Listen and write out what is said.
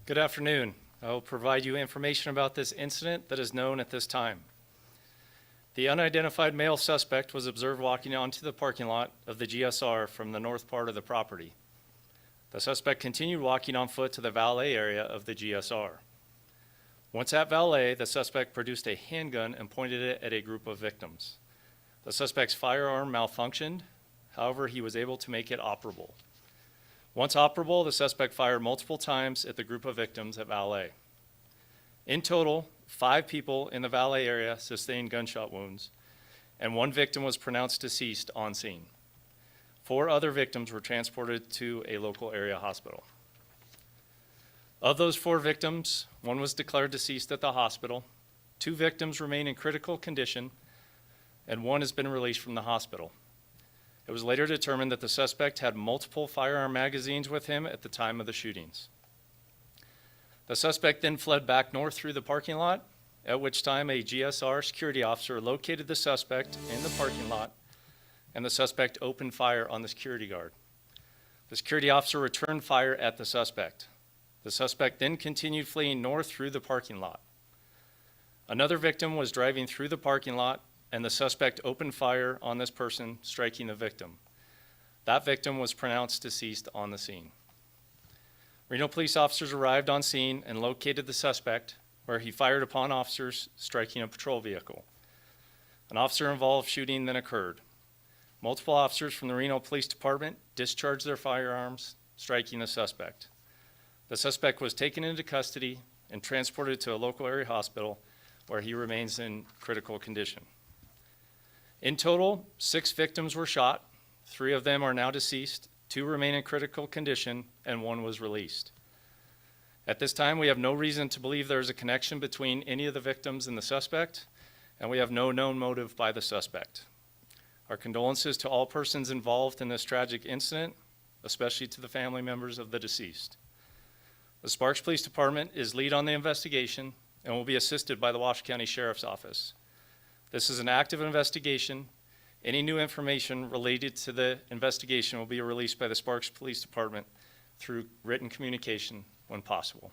Good afternoon. I will provide you information about this incident that is known at this time. The unidentified male suspect was observed walking onto the parking lot of the GSR from the north part of the property. The suspect continued walking on foot to the valet area of the GSR. Once at valet, the suspect produced a handgun and pointed it at a group of victims. The suspect's firearm malfunctioned, however, he was able to make it operable. Once operable, the suspect fired multiple times at the group of victims at valet. In total, 5 people in the valet area sustained gunshot wounds, and 1 victim was pronounced deceased on scene. 4 other victims were transported to a local area hospital. Of those 4 victims, 1 was declared deceased at the hospital, 2 victims remain in critical condition, and 1 has been released from the hospital. It was later determined that the suspect had multiple firearm magazines with him at the time of the shootings. The suspect then fled back north through the parking lot, at which time a GSR security officer located the suspect in the parking lot, and the suspect opened fire on the security guard. The security officer returned fire at the suspect. The suspect then continued fleeing north through the parking lot. Another victim was driving through the parking lot, and the suspect opened fire on this person, striking the victim. That victim was pronounced deceased on the scene. Reno police officers arrived on scene and located the suspect, where he fired upon officers, striking a patrol vehicle. An officer-involved shooting then occurred. Multiple officers from the Reno Police Department discharged their firearms, striking the suspect. The suspect was taken into custody and transported to a local area hospital, where he remains in critical condition. In total, 6 victims were shot. 3 of them are now deceased, 2 remain in critical condition, and 1 was released. At this time, we have no reason to believe there is a connection between any of the victims and the suspect, and we have no known motive by the suspect. Our condolences to all persons involved in this tragic incident, especially to the family members of the deceased. The Sparks Police Department is lead on the investigation and will be assisted by the Washoe County Sheriff's Office. This is an active investigation. Any new information related to the investigation will be released by the Sparks Police Department through written communication when possible.